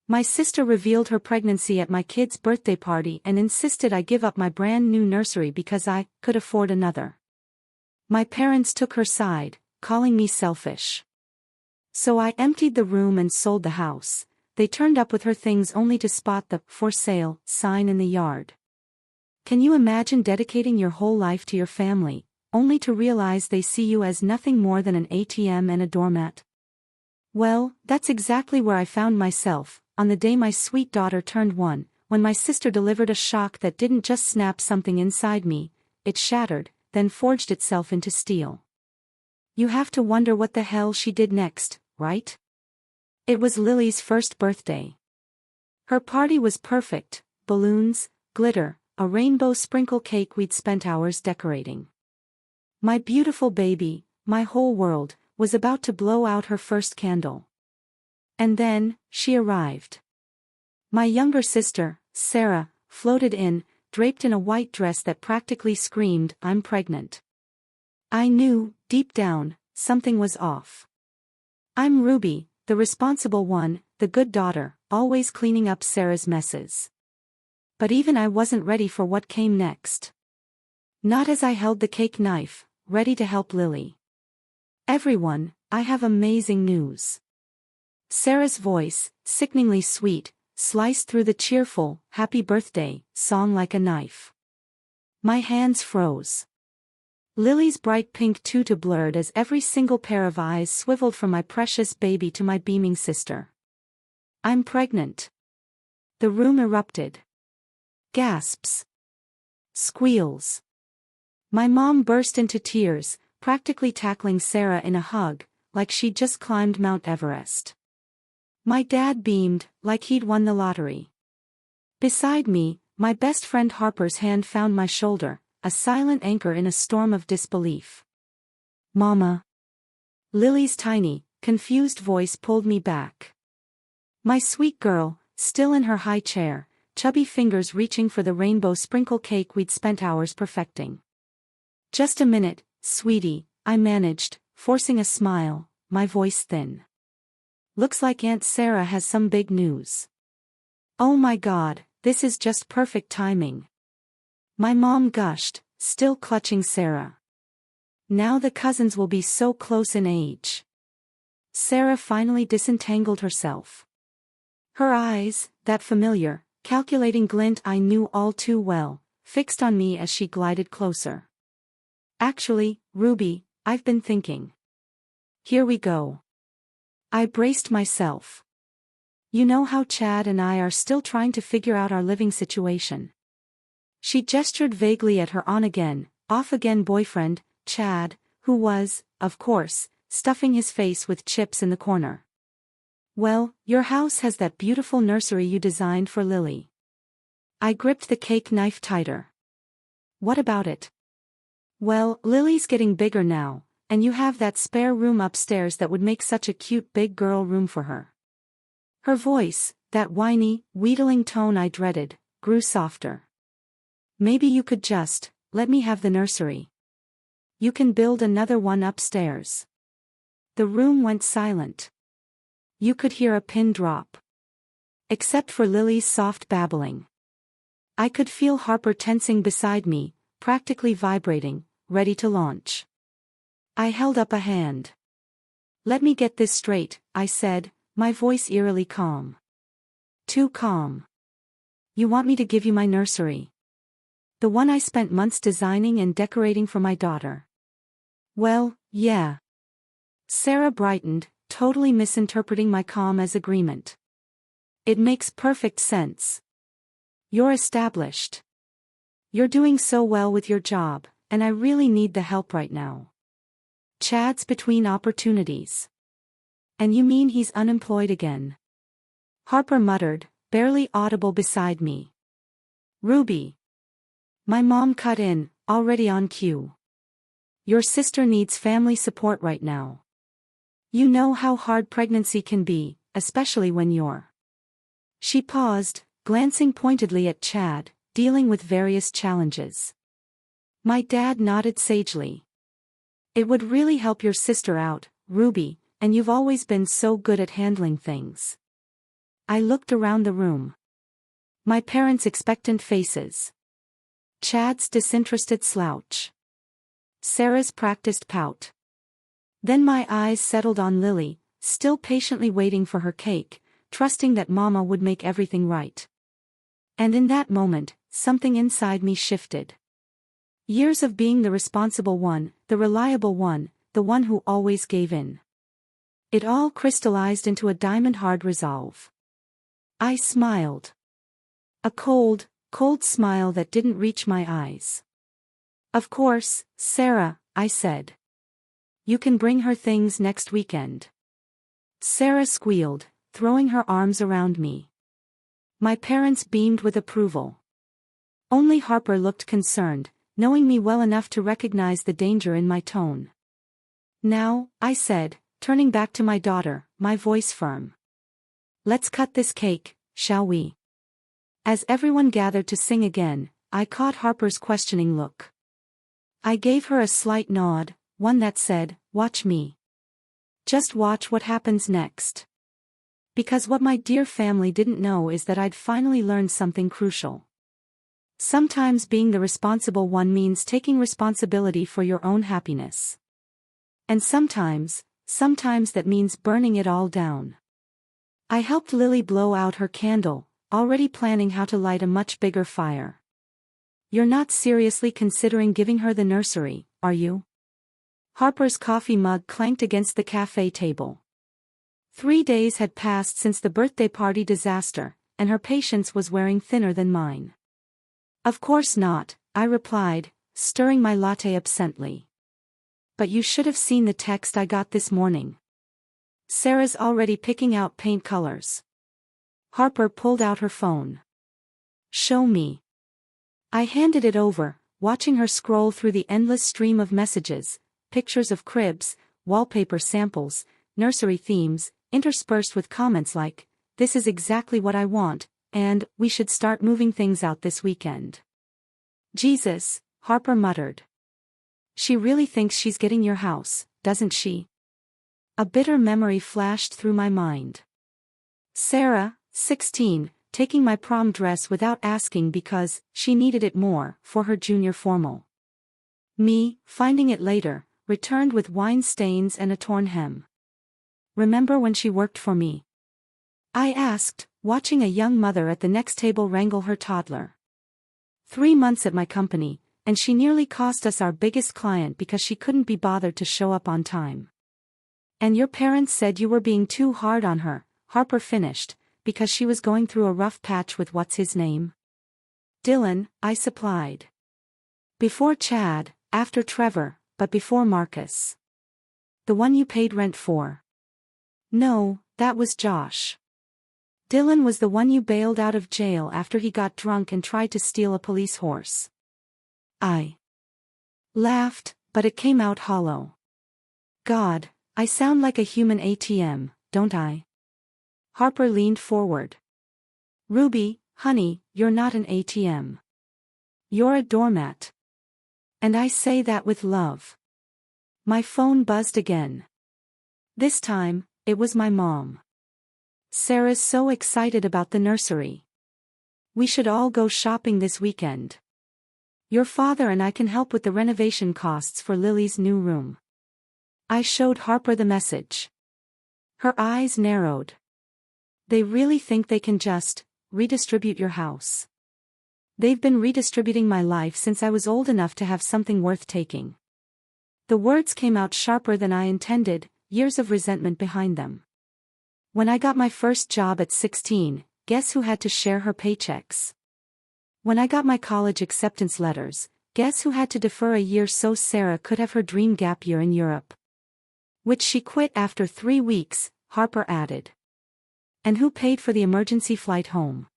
My sister revealed her pregnancy at my kid's birthday party and insisted I give up my brand new nursery because I could afford another. My parents took her side, calling me selfish. So I emptied the room and sold the house. They turned up with her things only to spot the "for sale" sign in the yard. Can you imagine dedicating your whole life to your family, only to realize they see you as nothing more than an ATM and a doormat? Well, that's exactly where I found myself, on the day my sweet daughter turned 1, when my sister delivered a shock that didn't just snap something inside me, it shattered, then forged itself into steel. You have to wonder what the hell she did next, right? It was Lily's first birthday. Her party was perfect: balloons, glitter, a rainbow sprinkle cake we'd spent hours decorating. My beautiful baby, my whole world, was about to blow out her first candle. And then, she arrived. My younger sister, Sarah, floated in, draped in a white dress that practically screamed, "I'm pregnant." I knew, deep down, something was off. I'm Ruby, the responsible one, the good daughter, always cleaning up Sarah's messes. But even I wasn't ready for what came next. Not as I held the cake knife, ready to help Lily. "Everyone, I have amazing news." Sarah's voice, sickeningly sweet, sliced through the cheerful, "Happy Birthday" song like a knife. My hands froze. Lily's bright pink tutu blurred as every single pair of eyes swiveled from my precious baby to my beaming sister. "I'm pregnant." The room erupted. Gasps. Squeals. My mom burst into tears, practically tackling Sarah in a hug, like she'd just climbed Mount Everest. My dad beamed, like he'd won the lottery. Beside me, my best friend Harper's hand found my shoulder, a silent anchor in a storm of disbelief. "Mama." Lily's tiny, confused voice pulled me back. My sweet girl, still in her high chair, chubby fingers reaching for the rainbow sprinkle cake we'd spent hours perfecting. "Just a minute, sweetie," I managed, forcing a smile, my voice thin. "Looks like Aunt Sarah has some big news." "Oh my God, this is just perfect timing." My mom gushed, still clutching Sarah. "Now the cousins will be so close in age." Sarah finally disentangled herself. Her eyes, that familiar, calculating glint I knew all too well, fixed on me as she glided closer. "Actually, Ruby, I've been thinking." "Here we go." I braced myself. "You know how Chad and I are still trying to figure out our living situation." She gestured vaguely at her on-again, off-again boyfriend, Chad, who was, of course, stuffing his face with chips in the corner. "Well, your house has that beautiful nursery you designed for Lily." I gripped the cake knife tighter. "What about it?" "Well, Lily's getting bigger now, and you have that spare room upstairs that would make such a cute big girl room for her." Her voice, that whiny, wheedling tone I dreaded, grew softer. "Maybe you could just let me have the nursery. You can build another one upstairs." The room went silent. You could hear a pin drop. Except for Lily's soft babbling. I could feel Harper tensing beside me, practically vibrating, ready to launch. I held up a hand. "Let me get this straight," I said, my voice eerily calm. Too calm. "You want me to give you my nursery? The one I spent months designing and decorating for my daughter?" "Well, yeah." Sarah brightened, totally misinterpreting my calm as agreement. "It makes perfect sense. You're established. You're doing so well with your job, and I really need the help right now. Chad's between opportunities." "And you mean he's unemployed again?" Harper muttered, barely audible beside me. "Ruby." My mom cut in, already on cue. "Your sister needs family support right now. You know how hard pregnancy can be, especially when you're—" She paused, glancing pointedly at Chad, dealing with various challenges. My dad nodded sagely. "It would really help your sister out, Ruby, and you've always been so good at handling things." I looked around the room. My parents' expectant faces. Chad's disinterested slouch. Sarah's practiced pout. Then my eyes settled on Lily, still patiently waiting for her cake, trusting that Mama would make everything right. And in that moment, something inside me shifted. Years of being the responsible one, the reliable one, the one who always gave in. It all crystallized into a diamond-hard resolve. I smiled. A cold, cold smile that didn't reach my eyes. "Of course, Sarah," I said. "You can bring her things next weekend." Sarah squealed, throwing her arms around me. My parents beamed with approval. Only Harper looked concerned, knowing me well enough to recognize the danger in my tone. "Now," I said, turning back to my daughter, my voice firm. "Let's cut this cake, shall we?" As everyone gathered to sing again, I caught Harper's questioning look. I gave her a slight nod, one that said, "Watch me. Just watch what happens next." Because what my dear family didn't know is that I'd finally learned something crucial. Sometimes being the responsible one means taking responsibility for your own happiness. And sometimes that means burning it all down. I helped Lily blow out her candle, already planning how to light a much bigger fire. "You're not seriously considering giving her the nursery, are you?" Harper's coffee mug clanked against the cafe table. 3 days had passed since the birthday party disaster, and her patience was wearing thinner than mine. "Of course not," I replied, stirring my latte absently. "But you should have seen the text I got this morning. Sarah's already picking out paint colors." Harper pulled out her phone. "Show me." I handed it over, watching her scroll through the endless stream of messages, pictures of cribs, wallpaper samples, nursery themes, interspersed with comments like, "This is exactly what I want," and "We should start moving things out this weekend." "Jesus," Harper muttered. "She really thinks she's getting your house, doesn't she?" A bitter memory flashed through my mind. Sarah, 16, taking my prom dress without asking because she needed it more for her junior formal. Me, finding it later, returned with wine stains and a torn hem. "Remember when she worked for me?" I asked, watching a young mother at the next table wrangle her toddler. 3 months at my company, and she nearly cost us our biggest client because she couldn't be bothered to show up on time. "And your parents said you were being too hard on her," Harper finished, "because she was going through a rough patch with what's his name?" "Dylan," I supplied. "Before Chad, after Trevor, but before Marcus." "The one you paid rent for?" "No, that was Josh. Dylan was the one you bailed out of jail after he got drunk and tried to steal a police horse." I laughed, but it came out hollow. God, I sound like a human ATM, don't I? Harper leaned forward. "Ruby, honey, you're not an ATM. You're a doormat. And I say that with love." My phone buzzed again. This time, it was my mom. "Sarah's so excited about the nursery. We should all go shopping this weekend. Your father and I can help with the renovation costs for Lily's new room." I showed Harper the message. Her eyes narrowed. "They really think they can just redistribute your house? They've been redistributing my life since I was old enough to have something worth taking." The words came out sharper than I intended, years of resentment behind them. When I got my first job at 16, guess who had to share her paychecks? When I got my college acceptance letters, guess who had to defer a year so Sarah could have her dream gap year in Europe? "Which she quit after 3 weeks, Harper added. "And who paid for the emergency flight home?"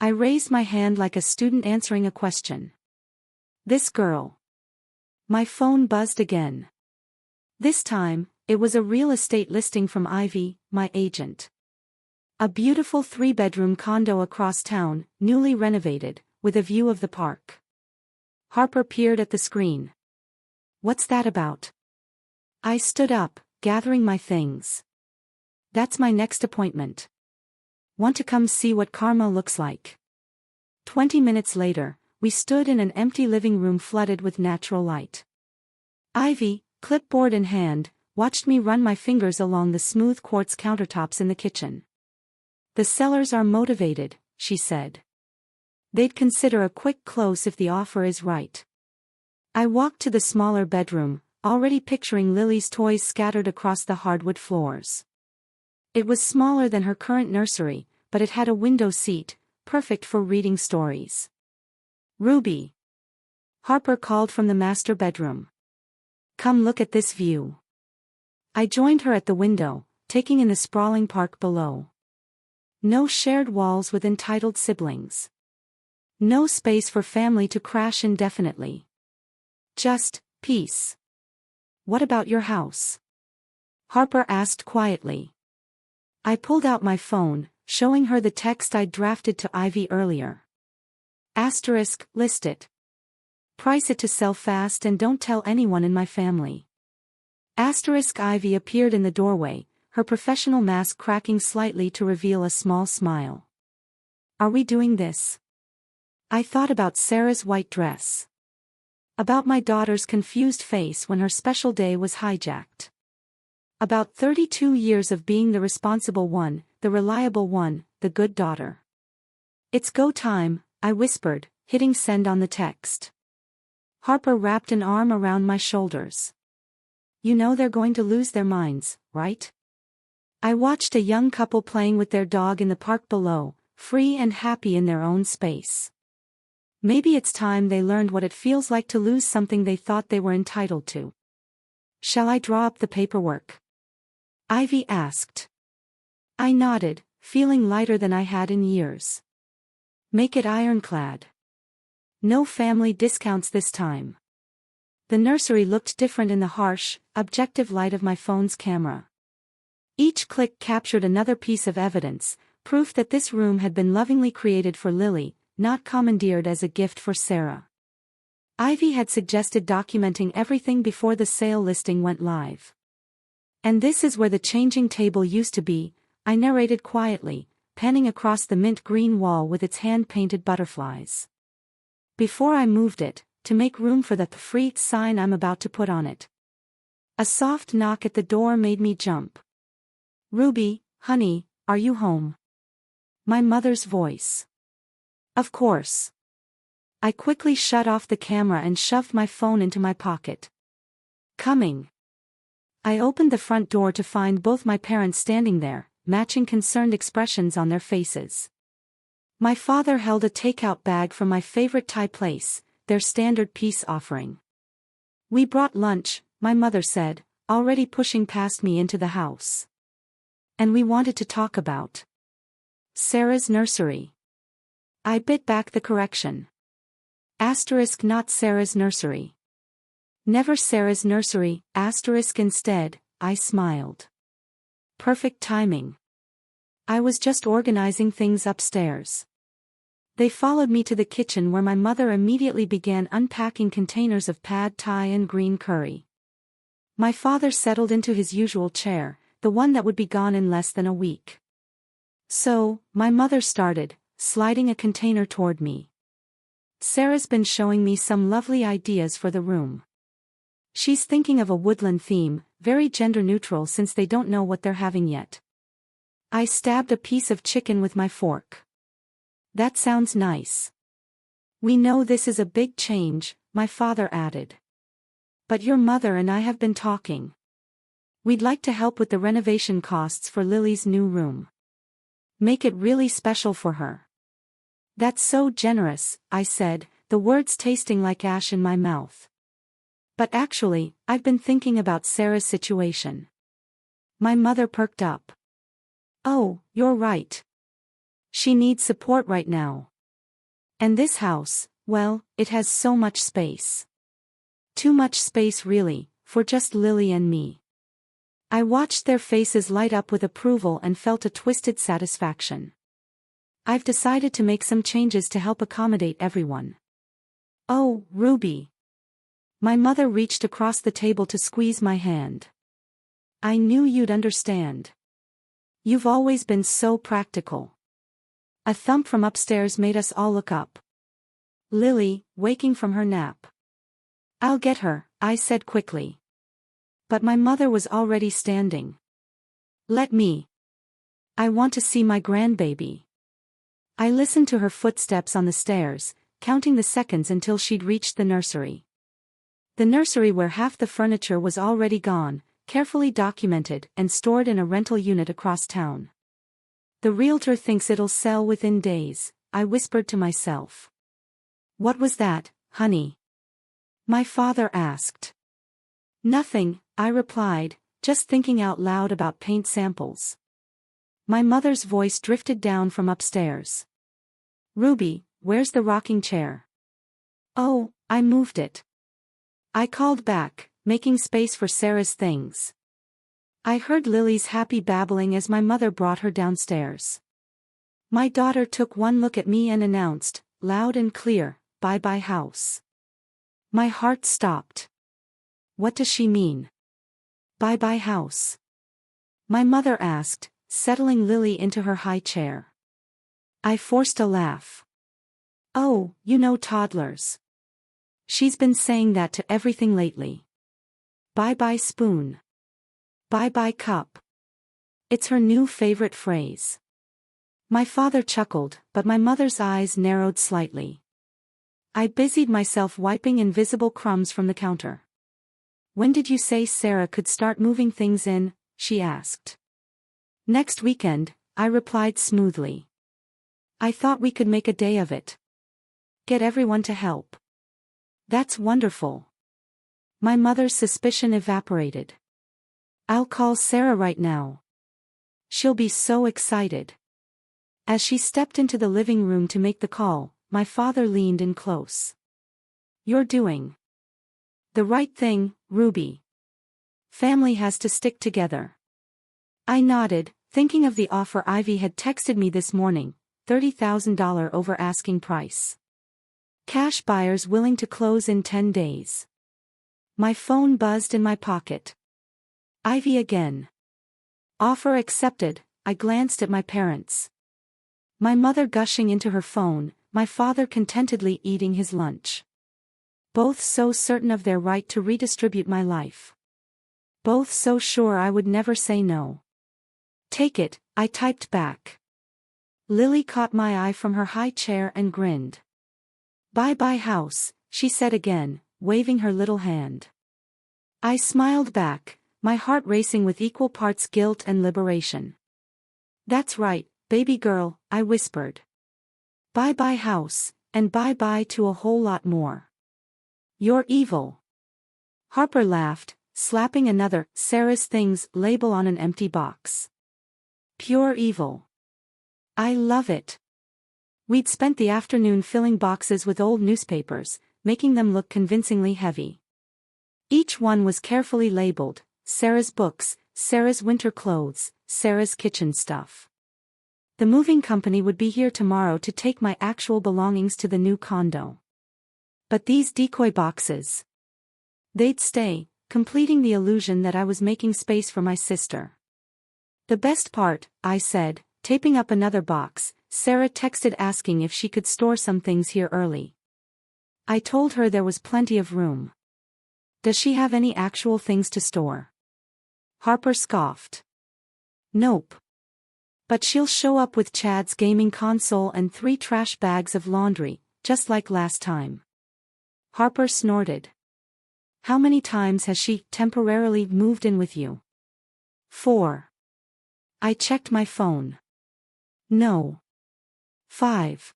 I raised my hand like a student answering a question. "This girl." My phone buzzed again. This time, it was a real estate listing from Ivy, my agent. A beautiful 3-bedroom condo across town, newly renovated, with a view of the park. Harper peered at the screen. "What's that about?" I stood up, gathering my things. "That's my next appointment." Want to come see what karma looks like? 20 minutes later, we stood in an empty living room flooded with natural light. Ivy, clipboard in hand, watched me run my fingers along the smooth quartz countertops in the kitchen. The sellers are motivated, she said. They'd consider a quick close if the offer is right. I walked to the smaller bedroom, already picturing Lily's toys scattered across the hardwood floors. It was smaller than her current nursery, but it had a window seat, perfect for reading stories. Ruby. Harper called from the master bedroom. Come look at this view. I joined her at the window, taking in the sprawling park below. No shared walls with entitled siblings. No space for family to crash indefinitely. Just peace. What about your house? Harper asked quietly. I pulled out my phone, showing her the text I'd drafted to Ivy earlier. Asterisk, list it. Price it to sell fast and don't tell anyone in my family. Asterisk. Ivy appeared in the doorway, her professional mask cracking slightly to reveal a small smile. Are we doing this? I thought about Sarah's white dress. About my daughter's confused face when her special day was hijacked. About 32 years of being the responsible one, the reliable one, the good daughter. It's go time, I whispered, hitting send on the text. Harper wrapped an arm around my shoulders. You know they're going to lose their minds, right? I watched a young couple playing with their dog in the park below, free and happy in their own space. Maybe it's time they learned what it feels like to lose something they thought they were entitled to. Shall I draw up the paperwork? Ivy asked. I nodded, feeling lighter than I had in years. Make it ironclad. No family discounts this time. The nursery looked different in the harsh, objective light of my phone's camera. Each click captured another piece of evidence, proof that this room had been lovingly created for Lily, not commandeered as a gift for Sarah. Ivy had suggested documenting everything before the sale listing went live. And this is where the changing table used to be, I narrated quietly, panning across the mint green wall with its hand-painted butterflies. Before I moved it, to make room for the free sign I'm about to put on it. A soft knock at the door made me jump. Ruby, honey, are you home? My mother's voice. Of course. I quickly shut off the camera and shoved my phone into my pocket. Coming. I opened the front door to find both my parents standing there, matching concerned expressions on their faces. My father held a takeout bag from my favorite Thai place, their standard peace offering. We brought lunch, my mother said, already pushing past me into the house. And we wanted to talk about Sarah's nursery. I bit back the correction. Asterisk, not Sarah's nursery. Never Sarah's nursery, asterisk. Instead, I smiled. Perfect timing. I was just organizing things upstairs. They followed me to the kitchen where my mother immediately began unpacking containers of pad thai and green curry. My father settled into his usual chair, the one that would be gone in less than a week. So, my mother started, sliding a container toward me. Sarah's been showing me some lovely ideas for the room. She's thinking of a woodland theme, very gender-neutral since they don't know what they're having yet. I stabbed a piece of chicken with my fork. That sounds nice. We know this is a big change, my father added. But your mother and I have been talking. We'd like to help with the renovation costs for Lily's new room. Make it really special for her. That's so generous, I said, the words tasting like ash in my mouth. But actually, I've been thinking about Sarah's situation. My mother perked up. Oh, you're right. She needs support right now. And this house, well, it has so much space. Too much space really, for just Lily and me. I watched their faces light up with approval and felt a twisted satisfaction. I've decided to make some changes to help accommodate everyone. Oh, Ruby. My mother reached across the table to squeeze my hand. I knew you'd understand. You've always been so practical. A thump from upstairs made us all look up. Lily, waking from her nap. "I'll get her," I said quickly. But my mother was already standing. "Let me. I want to see my grandbaby." I listened to her footsteps on the stairs, counting the seconds until she'd reached the nursery. The nursery where half the furniture was already gone, carefully documented and stored in a rental unit across town. "The realtor thinks it'll sell within days," I whispered to myself. "What was that, honey?" my father asked. "Nothing," I replied, just thinking out loud about paint samples. My mother's voice drifted down from upstairs. "Ruby, where's the rocking chair?" "Oh, I moved it." I called back, making space for Sarah's things. I heard Lily's happy babbling as my mother brought her downstairs. My daughter took one look at me and announced, loud and clear, "Bye-bye house." My heart stopped. What does she mean? Bye-bye house? My mother asked, settling Lily into her high chair. I forced a laugh. "Oh, you know toddlers. She's been saying that to everything lately. Bye-bye spoon. Bye-bye cup. It's her new favorite phrase." My father chuckled, but my mother's eyes narrowed slightly. I busied myself wiping invisible crumbs from the counter. "When did you say Sarah could start moving things in?" she asked. "Next weekend," I replied smoothly. "I thought we could make a day of it. Get everyone to help." "That's wonderful." My mother's suspicion evaporated. "I'll call Sarah right now. She'll be so excited." As she stepped into the living room to make the call, my father leaned in close. "You're doing the right thing, Ruby. Family has to stick together." I nodded, thinking of the offer Ivy had texted me this morning, $30,000 over asking price. Cash buyers willing to close in 10 days. My phone buzzed in my pocket. Ivy again. Offer accepted. I glanced at my parents. My mother gushing into her phone, my father contentedly eating his lunch. Both so certain of their right to redistribute my life. Both so sure I would never say no. "Take it," I typed back. Lily caught my eye from her high chair and grinned. "Bye-bye house," she said again, waving her little hand. I smiled back, my heart racing with equal parts guilt and liberation. "That's right, baby girl," I whispered. "Bye-bye house, and bye-bye to a whole lot more." "You're evil." Harper laughed, slapping another "Sarah's Things" label on an empty box. "Pure evil. I love it." We'd spent the afternoon filling boxes with old newspapers, making them look convincingly heavy. Each one was carefully labeled, Sarah's books, Sarah's winter clothes, Sarah's kitchen stuff. The moving company would be here tomorrow to take my actual belongings to the new condo. But these decoy boxes. They'd stay, completing the illusion that I was making space for my sister. "The best part," I said, taping up another box, "Sarah texted asking if she could store some things here early." I told her there was plenty of room. "Does she have any actual things to store?" Harper scoffed. "Nope. But she'll show up with Chad's gaming console and 3 trash bags of laundry, just like last time." Harper snorted. "How many times has she temporarily moved in with you?" 4. I checked my phone. No. 5.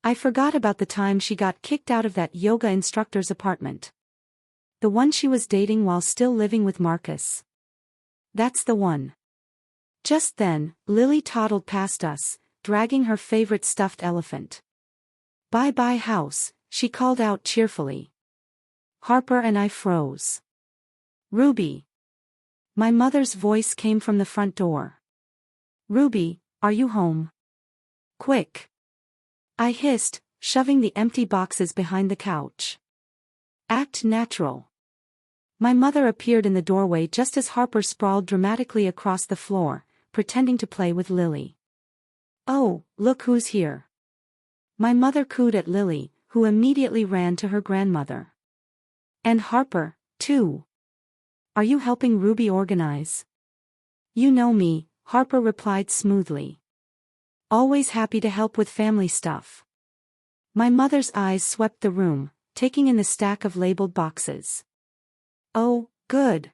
I forgot about the time she got kicked out of that yoga instructor's apartment. The one she was dating while still living with Marcus. That's the one. Just then, Lily toddled past us, dragging her favorite stuffed elephant. "Bye-bye house," she called out cheerfully. Harper and I froze. "Ruby." My mother's voice came from the front door. "Ruby, are you home? Quick." I hissed, shoving the empty boxes behind the couch. "Act natural." My mother appeared in the doorway just as Harper sprawled dramatically across the floor, pretending to play with Lily. Oh, look who's here. My mother cooed at Lily, who immediately ran to her grandmother. And Harper, too. Are you helping Ruby organize? You know me, Harper replied smoothly. Always happy to help with family stuff. My mother's eyes swept the room, taking in the stack of labeled boxes. Oh, good.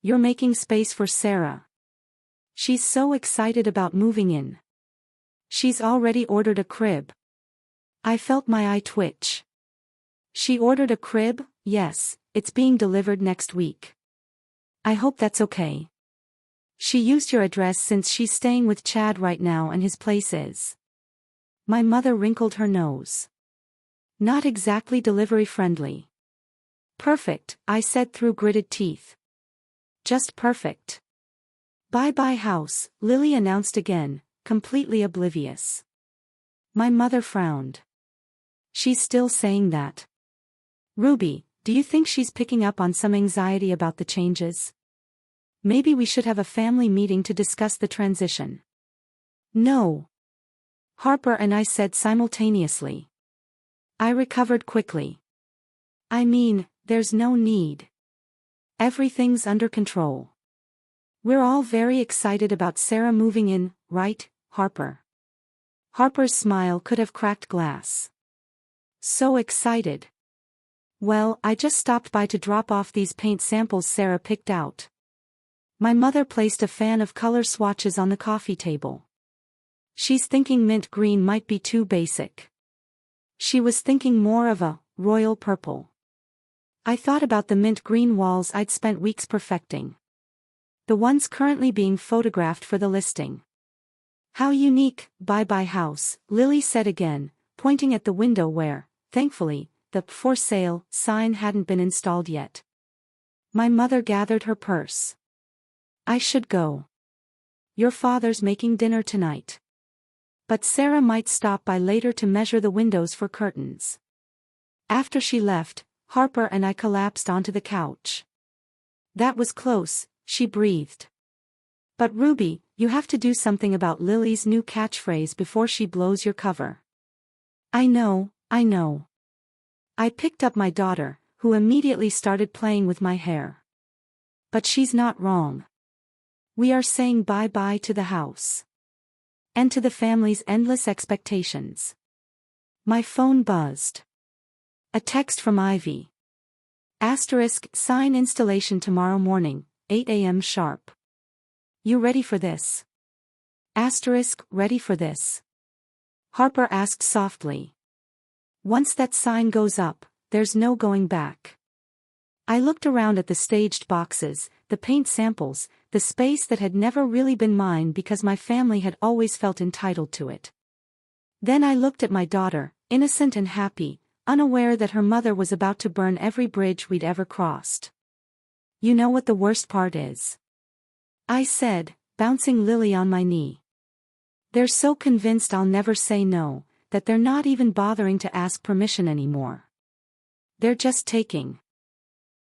You're making space for Sarah. She's so excited about moving in. She's already ordered a crib. I felt my eye twitch. She ordered a crib? Yes, it's being delivered next week. I hope that's okay. She used your address since she's staying with Chad right now and his place is. My mother wrinkled her nose. Not exactly delivery friendly. Perfect, I said through gritted teeth. Just perfect. Bye-bye house, Lily announced again, completely oblivious. My mother frowned. She's still saying that. Ruby, do you think she's picking up on some anxiety about the changes? Maybe we should have a family meeting to discuss the transition. No. Harper and I said simultaneously. I recovered quickly. I mean, there's no need. Everything's under control. We're all very excited about Sarah moving in, right, Harper? Harper's smile could have cracked glass. So excited. Well, I just stopped by to drop off these paint samples Sarah picked out. My mother placed a fan of color swatches on the coffee table. She's thinking mint green might be too basic. She was thinking more of a royal purple. I thought about the mint green walls I'd spent weeks perfecting. The ones currently being photographed for the listing. How unique, bye-bye house, Lily said again, pointing at the window where, thankfully, the for sale sign hadn't been installed yet. My mother gathered her purse. I should go. Your father's making dinner tonight. But Sarah might stop by later to measure the windows for curtains. After she left, Harper and I collapsed onto the couch. That was close, she breathed. But Ruby, you have to do something about Lily's new catchphrase before she blows your cover. I know, I know. I picked up my daughter, who immediately started playing with my hair. But she's not wrong. We are saying bye-bye to the house. And to the family's endless expectations. My phone buzzed. A text from Ivy. Asterisk, sign installation tomorrow morning, 8 a.m. sharp. You ready for this? Asterisk, ready for this? Harper asked softly. Once that sign goes up, there's no going back. I looked around at the staged boxes, the paint samples, the space that had never really been mine because my family had always felt entitled to it. Then I looked at my daughter, innocent and happy, unaware that her mother was about to burn every bridge we'd ever crossed. You know what the worst part is? I said, bouncing Lily on my knee. They're so convinced I'll never say no, that they're not even bothering to ask permission anymore. They're just taking.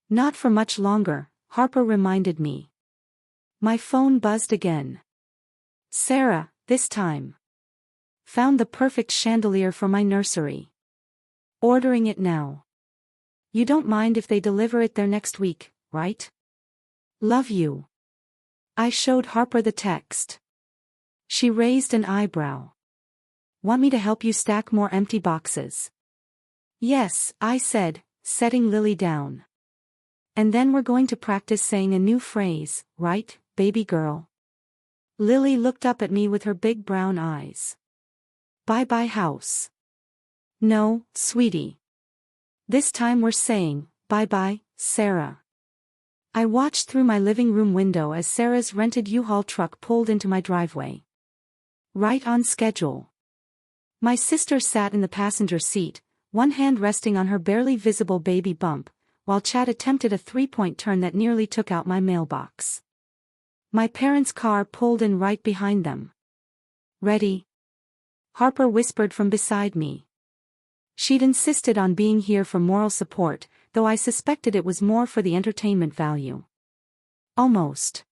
Not for much longer, Harper reminded me. My phone buzzed again. Sarah, this time. Found the perfect chandelier for my nursery. Ordering it now. You don't mind if they deliver it there next week, right? Love you. I showed Harper the text. She raised an eyebrow. Want me to help you stack more empty boxes? Yes, I said, setting Lily down. And then we're going to practice saying a new phrase, right, baby girl? Lily looked up at me with her big brown eyes. Bye-bye house. No, sweetie. This time we're saying, bye-bye, Sarah. I watched through my living room window as Sarah's rented U-Haul truck pulled into my driveway. Right on schedule. My sister sat in the passenger seat, one hand resting on her barely visible baby bump, while Chad attempted a three-point turn that nearly took out my mailbox. My parents' car pulled in right behind them. Ready? Harper whispered from beside me. She'd insisted on being here for moral support, though I suspected it was more for the entertainment value. Almost.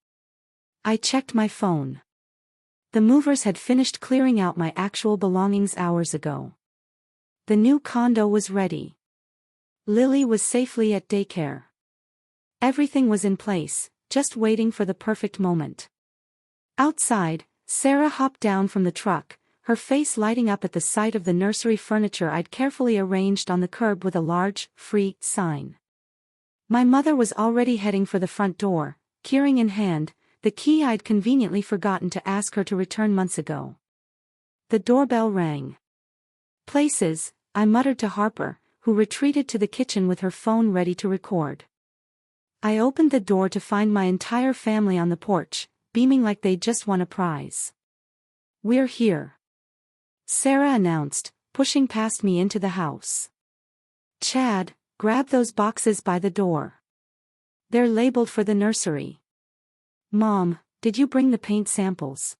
I checked my phone. The movers had finished clearing out my actual belongings hours ago. The new condo was ready. Lily was safely at daycare. Everything was in place, just waiting for the perfect moment. Outside, Sarah hopped down from the truck, her face lighting up at the sight of the nursery furniture I'd carefully arranged on the curb with a large, free sign. My mother was already heading for the front door, keyring in hand, the key I'd conveniently forgotten to ask her to return months ago. The doorbell rang. "Places," I muttered to Harper, who retreated to the kitchen with her phone ready to record. I opened the door to find my entire family on the porch, beaming like they'd just won a prize. "We're here," Sarah announced, pushing past me into the house. "Chad, grab those boxes by the door. They're labeled for the nursery. Mom, did you bring the paint samples?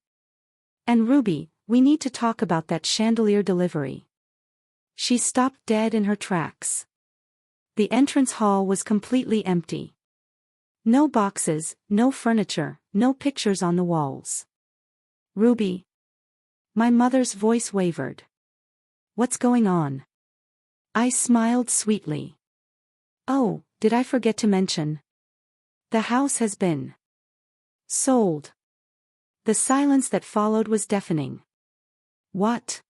And Ruby, we need to talk about that chandelier delivery." She stopped dead in her tracks. The entrance hall was completely empty. No boxes, no furniture, no pictures on the walls. "Ruby?" My mother's voice wavered. "What's going on?" I smiled sweetly. "Oh, did I forget to mention? The house has been sold." The silence that followed was deafening. "What?"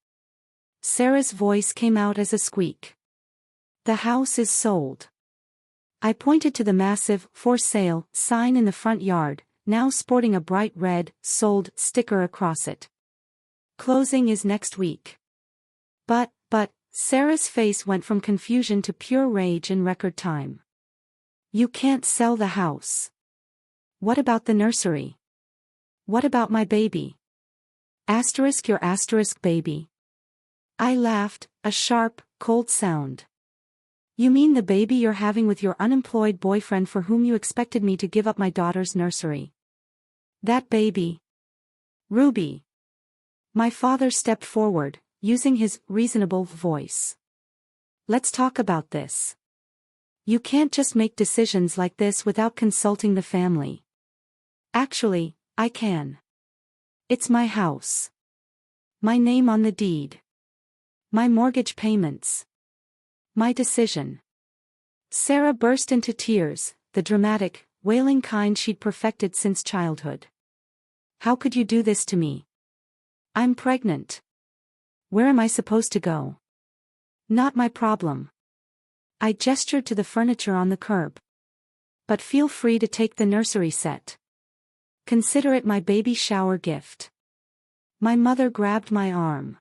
Sarah's voice came out as a squeak. "The house is sold." I pointed to the massive, "For Sale" sign in the front yard, now sporting a bright red, "Sold" sticker across it. "Closing is next week." But, Sarah's face went from confusion to pure rage in record time. "You can't sell the house. What about the nursery? What about my baby? Your baby?" I laughed, a sharp, cold sound. "You mean the baby you're having with your unemployed boyfriend for whom you expected me to give up my daughter's nursery? That baby?" "Ruby." My father stepped forward, using his reasonable voice. "Let's talk about this. You can't just make decisions like this without consulting the family." "Actually, I can. It's my house. My name on the deed. My mortgage payments. My decision." Sarah burst into tears, the dramatic, wailing kind she'd perfected since childhood. "How could you do this to me? I'm pregnant. Where am I supposed to go?" "Not my problem." I gestured to the furniture on the curb. "But feel free to take the nursery set. Consider it my baby shower gift." My mother grabbed my arm.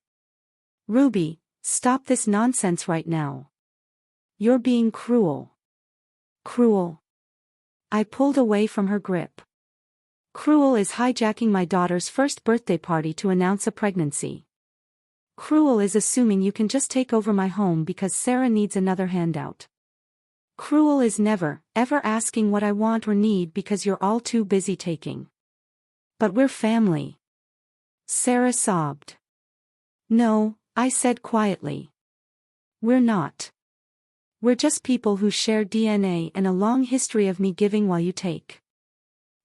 "Ruby, stop this nonsense right now. You're being cruel." "Cruel?" I pulled away from her grip. "Cruel is hijacking my daughter's first birthday party to announce a pregnancy. Cruel is assuming you can just take over my home because Sarah needs another handout. Cruel is never, ever asking what I want or need because you're all too busy taking." "But we're family." Sarah sobbed. "No," I said quietly. "We're not. We're just people who share DNA and a long history of me giving while you take."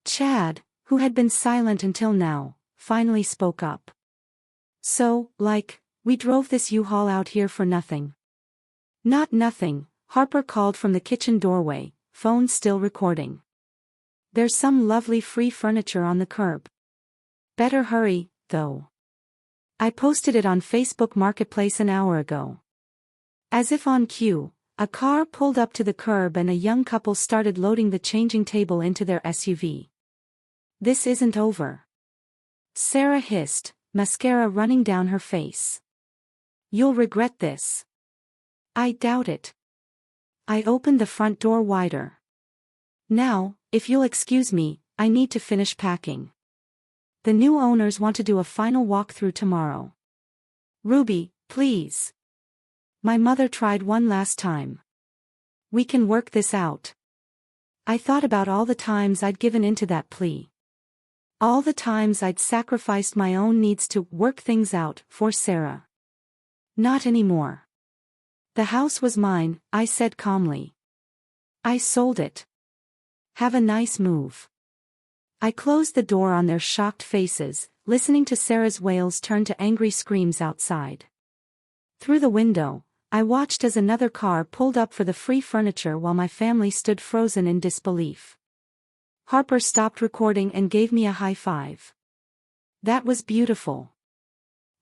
Chad, who had been silent until now, finally spoke up. "So, we drove this U-Haul out here for nothing." "Not nothing," Harper called from the kitchen doorway, phone still recording. "There's some lovely free furniture on the curb. Better hurry, though. I posted it on Facebook Marketplace an hour ago." As if on cue, a car pulled up to the curb and a young couple started loading the changing table into their SUV. "This isn't over," Sarah hissed, mascara running down her face. "You'll regret this." "I doubt it." I opened the front door wider. "Now, if you'll excuse me, I need to finish packing. The new owners want to do a final walkthrough tomorrow." "Ruby, please." My mother tried one last time. "We can work this out." I thought about all the times I'd given into that plea. All the times I'd sacrificed my own needs to work things out for Sarah. "Not anymore. The house was mine," I said calmly. "I sold it. Have a nice move." I closed the door on their shocked faces, listening to Sarah's wails turn to angry screams outside. Through the window, I watched as another car pulled up for the free furniture while my family stood frozen in disbelief. Harper stopped recording and gave me a high five. That was beautiful.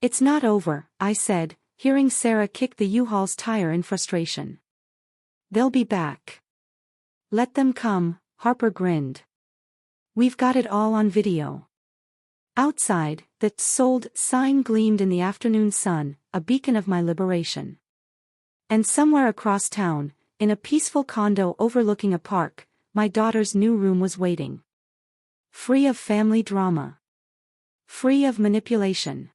It's not over, I said, hearing Sarah kick the U-Haul's tire in frustration. They'll be back. Let them come, Harper grinned. We've got it all on video. Outside, the "sold" sign gleamed in the afternoon sun, a beacon of my liberation. And somewhere across town, in a peaceful condo overlooking a park, my daughter's new room was waiting. Free of family drama. Free of manipulation.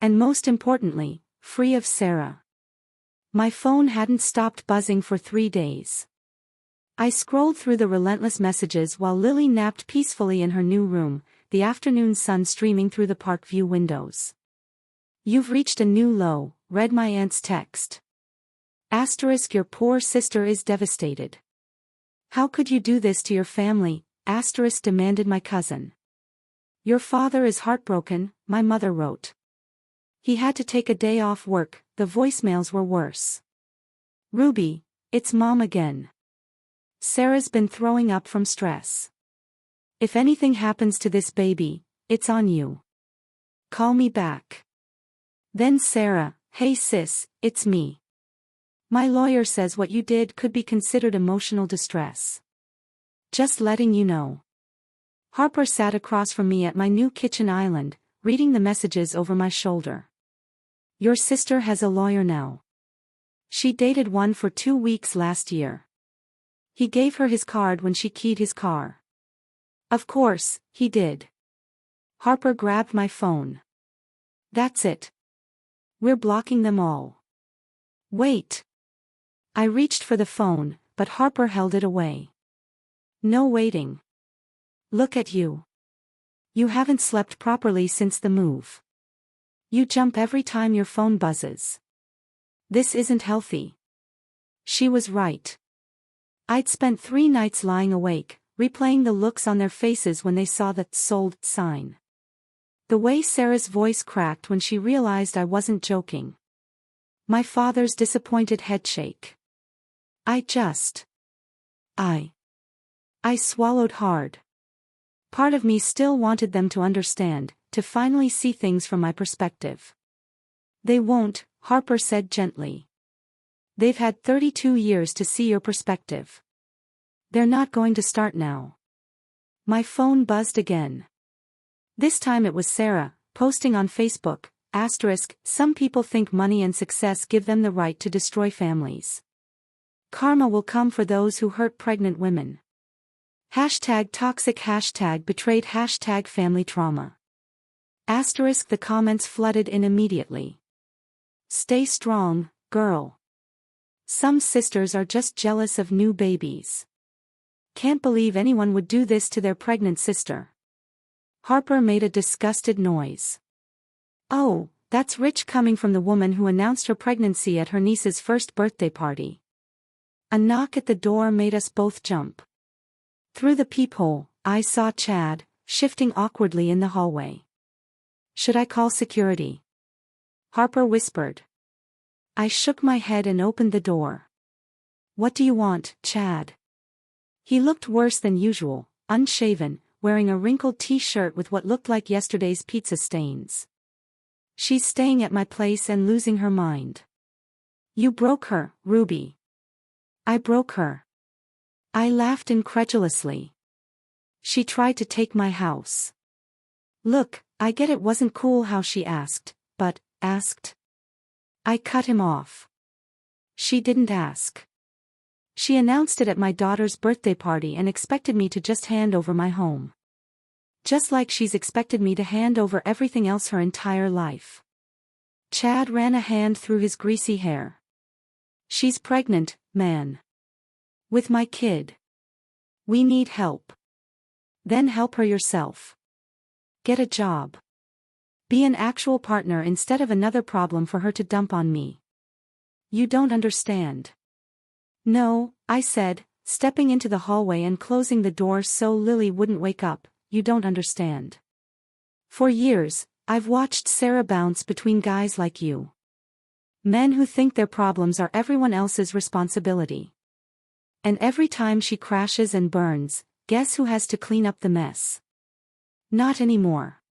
And most importantly, free of Sarah. My phone hadn't stopped buzzing for 3 days. I scrolled through the relentless messages while Lily napped peacefully in her new room, the afternoon sun streaming through the park view windows. You've reached a new low, read my aunt's text. Asterisk, your poor sister is devastated. How could you do this to your family? Asterisk, demanded my cousin. Your father is heartbroken, my mother wrote. He had to take a day off work, the voicemails were worse. Ruby, it's Mom again. Sarah's been throwing up from stress. If anything happens to this baby, it's on you. Call me back. Then Sarah, hey sis, it's me. My lawyer says what you did could be considered emotional distress. Just letting you know. Harper sat across from me at my new kitchen island, reading the messages over my shoulder. Your sister has a lawyer now. She dated one for 2 weeks last year. He gave her his card when she keyed his car. Of course, he did. Harper grabbed my phone. That's it. We're blocking them all. Wait. I reached for the phone, but Harper held it away. No waiting. Look at you. You haven't slept properly since the move. You jump every time your phone buzzes. This isn't healthy. She was right. I'd spent 3 nights lying awake, replaying the looks on their faces when they saw the "sold" sign. The way Sarah's voice cracked when she realized I wasn't joking. My father's disappointed headshake. I swallowed hard. Part of me still wanted them to understand, to finally see things from my perspective. They won't, Harper said gently. They've had 32 years to see your perspective. They're not going to start now. My phone buzzed again. This time it was Sarah, posting on Facebook, asterisk, some people think money and success give them the right to destroy families. Karma will come for those who hurt pregnant women. Hashtag toxic, hashtag betrayed, hashtag family trauma. Asterisk, the comments flooded in immediately. Stay strong, girl. Some sisters are just jealous of new babies. Can't believe anyone would do this to their pregnant sister. Harper made a disgusted noise. Oh, that's rich coming from the woman who announced her pregnancy at her niece's first birthday party. A knock at the door made us both jump. Through the peephole, I saw Chad, shifting awkwardly in the hallway. Should I call security? Harper whispered. I shook my head and opened the door. What do you want, Chad? He looked worse than usual, unshaven, wearing a wrinkled t-shirt with what looked like yesterday's pizza stains. She's staying at my place and losing her mind. You broke her, Ruby. I broke her. I laughed incredulously. She tried to take my house. Look, I get it wasn't cool how she asked, but, asked. I cut him off. She didn't ask. She announced it at my daughter's birthday party and expected me to just hand over my home. Just like she's expected me to hand over everything else her entire life. Chad ran a hand through his greasy hair. She's pregnant, man. With my kid. We need help. Then help her yourself. Get a job. Be an actual partner instead of another problem for her to dump on me. You don't understand. No, I said, stepping into the hallway and closing the door so Lily wouldn't wake up, you don't understand. For years, I've watched Sarah bounce between guys like you. Men who think their problems are everyone else's responsibility. And every time she crashes and burns, guess who has to clean up the mess? Not anymore.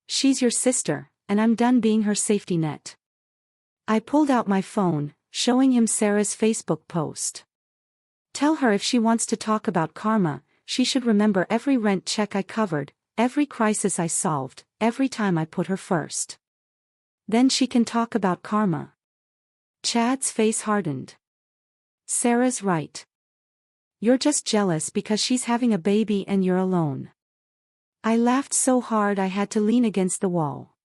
She's your sister, and I'm done being her safety net. I pulled out my phone, showing him Sarah's Facebook post. Tell her if she wants to talk about karma, she should remember every rent check I covered, every crisis I solved, every time I put her first. Then she can talk about karma. Chad's face hardened. Sarah's right. You're just jealous because she's having a baby and you're alone. I laughed so hard I had to lean against the wall.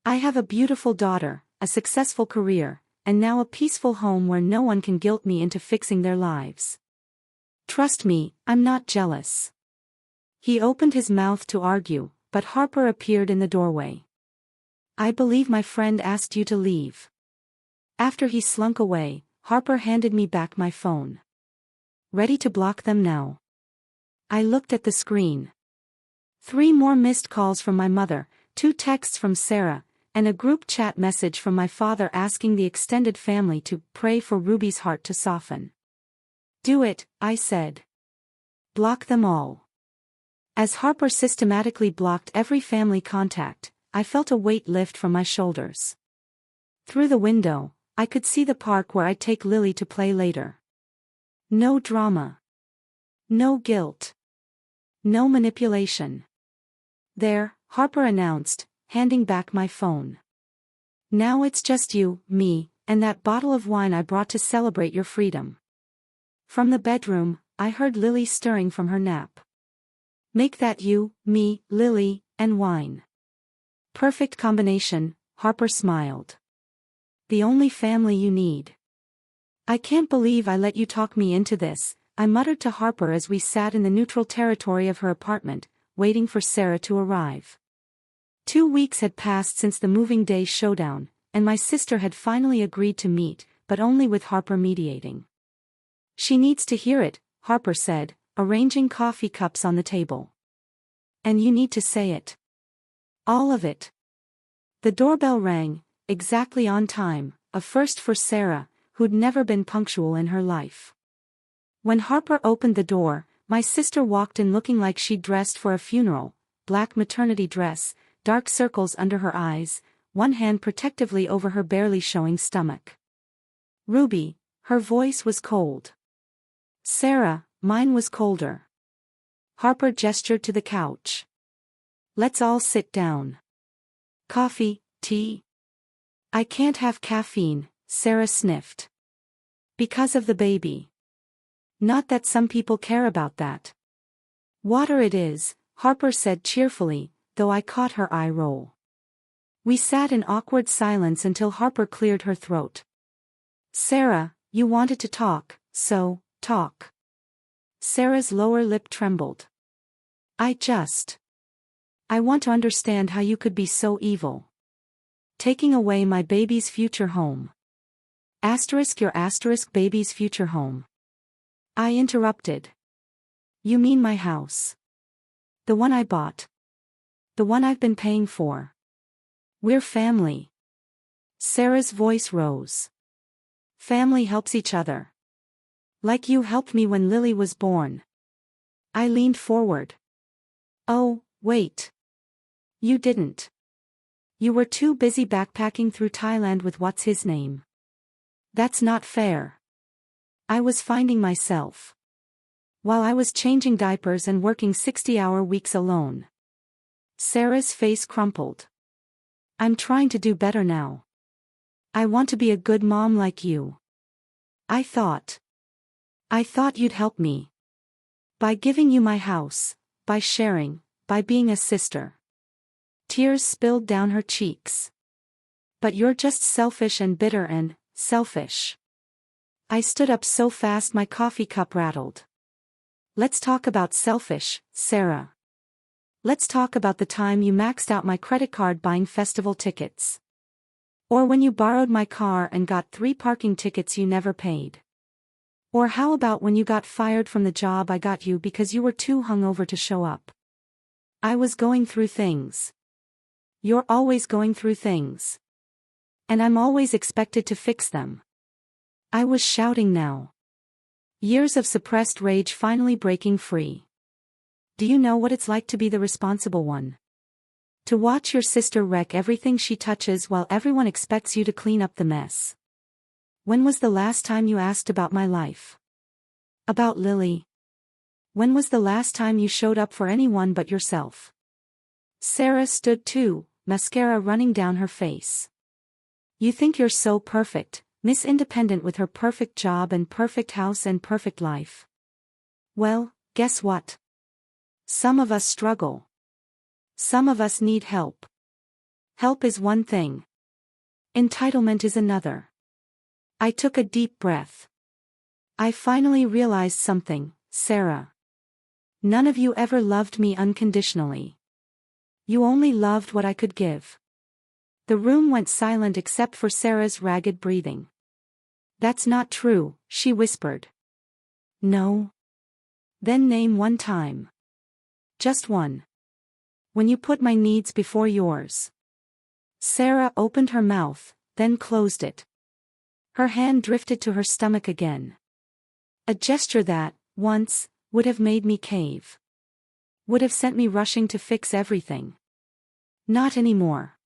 I have a beautiful daughter, a successful career, and now a peaceful home where no one can guilt me into fixing their lives. Trust me, I'm not jealous. He opened his mouth to argue, but Harper appeared in the doorway. I believe my friend asked you to leave. After he slunk away, Harper handed me back my phone. Ready to block them now. I looked at the screen. 3 more missed calls from my mother, 2 texts from Sarah, and a group chat message from my father asking the extended family to pray for Ruby's heart to soften. Do it, I said. Block them all. As Harper systematically blocked every family contact, I felt a weight lift from my shoulders. Through the window, I could see the park where I'd take Lily to play later. No drama. No guilt. No manipulation. There, Harper announced, handing back my phone. Now it's just you, me, and that bottle of wine I brought to celebrate your freedom. From the bedroom, I heard Lily stirring from her nap. Make that you, me, Lily, and wine. Perfect combination, Harper smiled. The only family you need. I can't believe I let you talk me into this, I muttered to Harper as we sat in the neutral territory of her apartment, waiting for Sarah to arrive. 2 weeks had passed since the moving day showdown, and my sister had finally agreed to meet, but only with Harper mediating. She needs to hear it, Harper said, arranging coffee cups on the table. And you need to say it. All of it. The doorbell rang, exactly on time, a first for Sarah, who'd never been punctual in her life. When Harper opened the door, my sister walked in looking like she'd dressed for a funeral, black maternity dress, dark circles under her eyes, one hand protectively over her barely showing stomach. Ruby, her voice was cold. Sarah, mine was colder. Harper gestured to the couch. Let's all sit down. Coffee, tea? I can't have caffeine, Sarah sniffed. Because of the baby. Not that some people care about that. Water it is, Harper said cheerfully, though I caught her eye roll. We sat in awkward silence until Harper cleared her throat. Sarah, you wanted to talk, so, talk. Sarah's lower lip trembled. I want to understand how you could be so evil. Taking away my baby's future home. Your baby's future home. I interrupted. You mean my house? The one I bought. The one I've been paying for. We're family. Sarah's voice rose. Family helps each other. Like you helped me when Lily was born. I leaned forward. Oh, wait. You didn't. You were too busy backpacking through Thailand with what's his name. That's not fair. I was finding myself. While I was changing diapers and working 60-hour weeks alone. Sarah's face crumpled. I'm trying to do better now. I want to be a good mom like you. I thought you'd help me. By giving you my house, by sharing, by being a sister. Tears spilled down her cheeks. But you're just selfish and bitter and selfish. I stood up so fast my coffee cup rattled. Let's talk about selfish, Sarah. Let's talk about the time you maxed out my credit card buying festival tickets. Or when you borrowed my car and got 3 parking tickets you never paid. Or how about when you got fired from the job I got you because you were too hungover to show up? I was going through things. You're always going through things. And I'm always expected to fix them. I was shouting now. Years of suppressed rage finally breaking free. Do you know what it's like to be the responsible one? To watch your sister wreck everything she touches while everyone expects you to clean up the mess. When was the last time you asked about my life? About Lily? When was the last time you showed up for anyone but yourself? Sarah stood too, mascara running down her face. You think you're so perfect, Miss Independent with her perfect job and perfect house and perfect life. Well, guess what? Some of us struggle. Some of us need help. Help is one thing. Entitlement is another. I took a deep breath. I finally realized something, Sarah. None of you ever loved me unconditionally. You only loved what I could give. The room went silent except for Sarah's ragged breathing. That's not true, she whispered. No? Then name one time. Just one. When you put my needs before yours. Sarah opened her mouth, then closed it. Her hand drifted to her stomach again. A gesture that, once, would have made me cave. Would have sent me rushing to fix everything. Not anymore.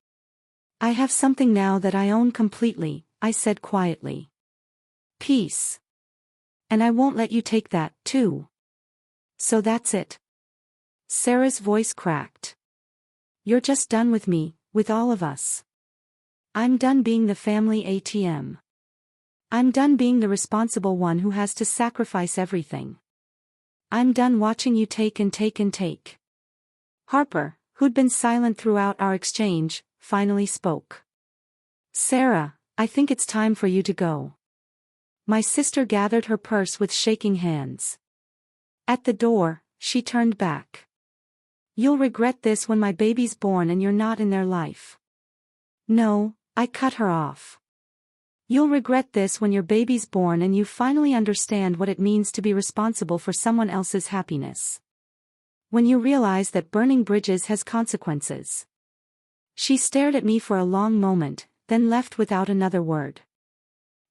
I have something now that I own completely, I said quietly. Peace. And I won't let you take that, too. So that's it. Sarah's voice cracked. You're just done with me, with all of us. I'm done being the family ATM. I'm done being the responsible one who has to sacrifice everything. I'm done watching you take and take and take. Harper, who'd been silent throughout our exchange, finally spoke. Sarah, I think it's time for you to go. My sister gathered her purse with shaking hands. At the door, she turned back. You'll regret this when my baby's born and you're not in their life. No, I cut her off. You'll regret this when your baby's born and you finally understand what it means to be responsible for someone else's happiness. When you realize that burning bridges has consequences. She stared at me for a long moment, then left without another word.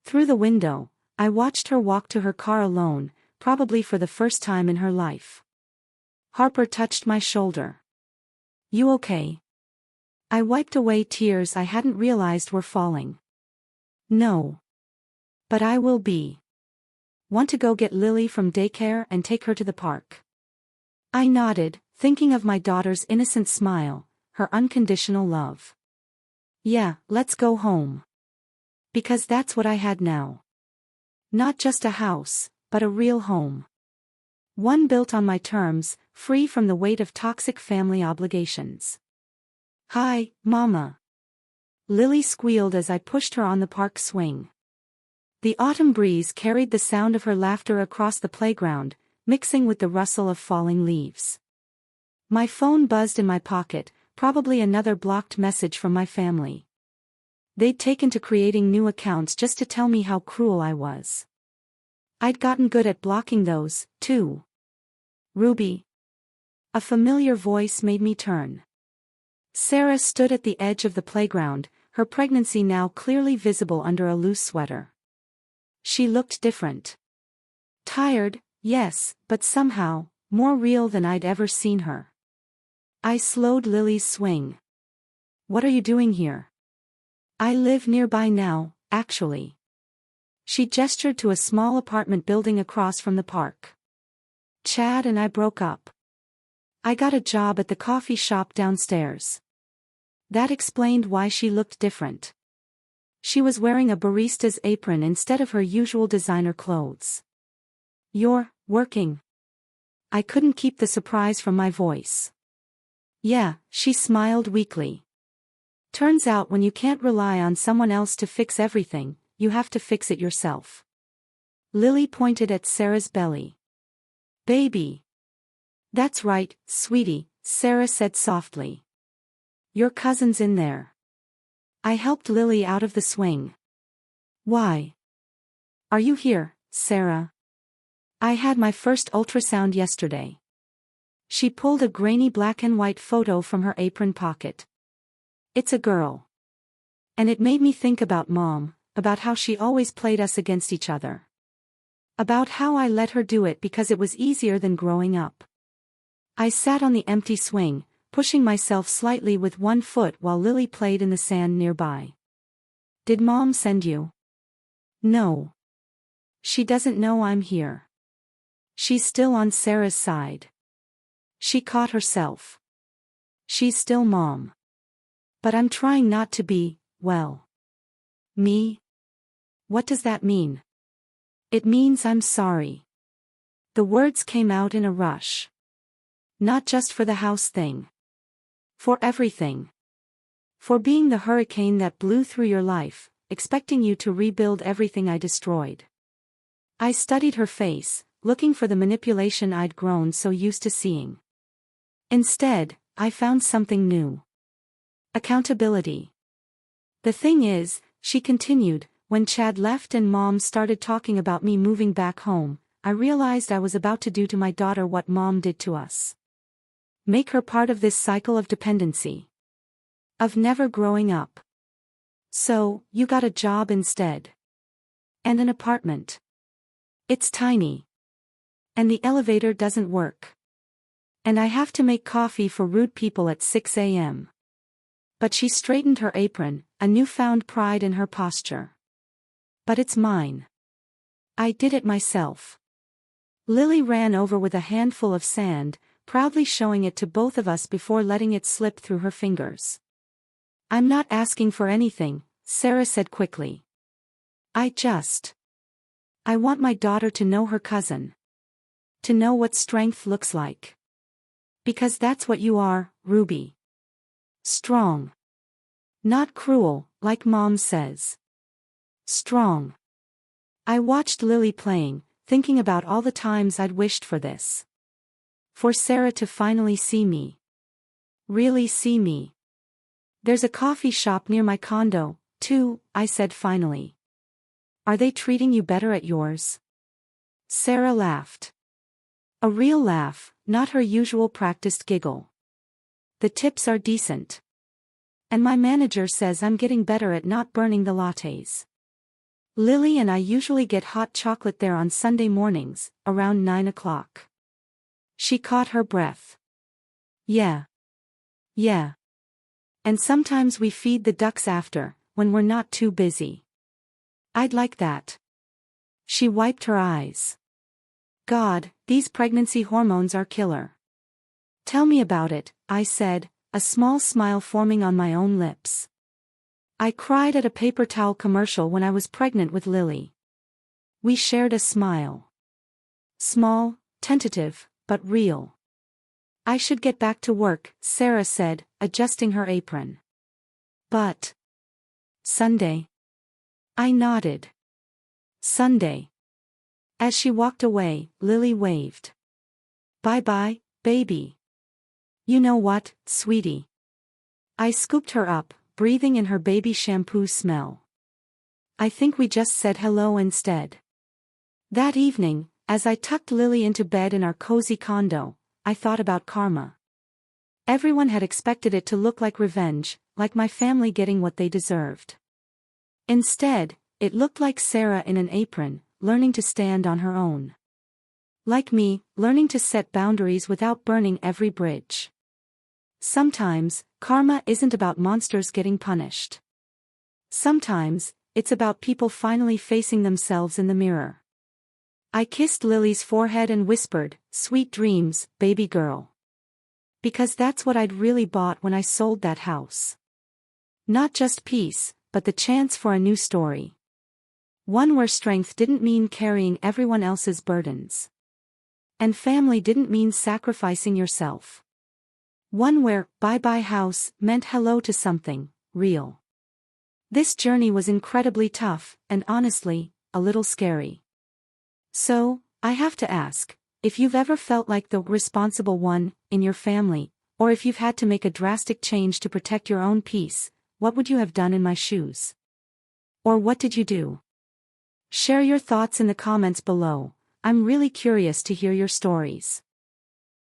Through the window, I watched her walk to her car alone, probably for the first time in her life. Harper touched my shoulder. You okay? I wiped away tears I hadn't realized were falling. No. But I will be. Want to go get Lily from daycare and take her to the park? I nodded, thinking of my daughter's innocent smile, her unconditional love. Yeah, let's go home. Because that's what I had now. Not just a house, but a real home. One built on my terms, free from the weight of toxic family obligations. Hi, Mama. Lily squealed as I pushed her on the park swing. The autumn breeze carried the sound of her laughter across the playground, mixing with the rustle of falling leaves. My phone buzzed in my pocket, probably another blocked message from my family. They'd taken to creating new accounts just to tell me how cruel I was. I'd gotten good at blocking those, too. Ruby. A familiar voice made me turn. Sarah stood at the edge of the playground, her pregnancy now clearly visible under a loose sweater. She looked different. Tired, yes, but somehow, more real than I'd ever seen her. I slowed Lily's swing. What are you doing here? I live nearby now, actually. She gestured to a small apartment building across from the park. Chad and I broke up. I got a job at the coffee shop downstairs. That explained why she looked different. She was wearing a barista's apron instead of her usual designer clothes. You're working? I couldn't keep the surprise from my voice. Yeah, she smiled weakly. Turns out when you can't rely on someone else to fix everything, you have to fix it yourself. Lily pointed at Sarah's belly. Baby. That's right, sweetie, Sarah said softly. Your cousin's in there. I helped Lily out of the swing. Why? Are you here, Sarah? I had my first ultrasound yesterday. She pulled a grainy black and white photo from her apron pocket. It's a girl. And it made me think about Mom, about how she always played us against each other. About how I let her do it because it was easier than growing up. I sat on the empty swing, pushing myself slightly with one foot while Lily played in the sand nearby. Did Mom send you? No. She doesn't know I'm here. She's still on Sarah's side. She caught herself. She's still Mom. But I'm trying not to be, well. Me? What does that mean? It means I'm sorry. The words came out in a rush. Not just for the house thing. For everything. For being the hurricane that blew through your life, expecting you to rebuild everything I destroyed. I studied her face, looking for the manipulation I'd grown so used to seeing. Instead, I found something new. Accountability. The thing is, she continued, when Chad left and Mom started talking about me moving back home, I realized I was about to do to my daughter what Mom did to us. Make her part of this cycle of dependency. Of never growing up. So, you got a job instead. And an apartment. It's tiny. And the elevator doesn't work. And I have to make coffee for rude people at 6 a.m. But she straightened her apron, a newfound pride in her posture. But it's mine. I did it myself. Lily ran over with a handful of sand, proudly showing it to both of us before letting it slip through her fingers. I'm not asking for anything, Sarah said quickly. I want my daughter to know her cousin. To know what strength looks like. Because that's what you are, Ruby. Strong. Not cruel, like Mom says. Strong. I watched Lily playing, thinking about all the times I'd wished for this. For Sarah to finally see me. Really see me. There's a coffee shop near my condo, too, I said finally. Are they treating you better at yours? Sarah laughed. A real laugh, not her usual practiced giggle. The tips are decent. And my manager says I'm getting better at not burning the lattes. Lily and I usually get hot chocolate there on Sunday mornings, around 9 o'clock. She caught her breath. Yeah. Yeah. And sometimes we feed the ducks after, when we're not too busy. I'd like that. She wiped her eyes. God, these pregnancy hormones are killer. Tell me about it, I said, a small smile forming on my own lips. I cried at a paper towel commercial when I was pregnant with Lily. We shared a smile. Small, tentative, but real. I should get back to work, Sarah said, adjusting her apron. But. Sunday. I nodded. Sunday. As she walked away, Lily waved. Bye-bye, baby. You know what, sweetie? I scooped her up, breathing in her baby shampoo smell. I think we just said hello instead. That evening, as I tucked Lily into bed in our cozy condo, I thought about karma. Everyone had expected it to look like revenge, like my family getting what they deserved. Instead, it looked like Sarah in an apron, learning to stand on her own. Like me, learning to set boundaries without burning every bridge. Sometimes, karma isn't about monsters getting punished. Sometimes, it's about people finally facing themselves in the mirror. I kissed Lily's forehead and whispered, "Sweet dreams, baby girl." Because that's what I'd really bought when I sold that house. Not just peace, but the chance for a new story. One where strength didn't mean carrying everyone else's burdens. And family didn't mean sacrificing yourself. One where bye-bye house meant hello to something real. This journey was incredibly tough, and honestly, a little scary. So, I have to ask, if you've ever felt like the responsible one in your family, or if you've had to make a drastic change to protect your own peace, what would you have done in my shoes? Or what did you do? Share your thoughts in the comments below. I'm really curious to hear your stories.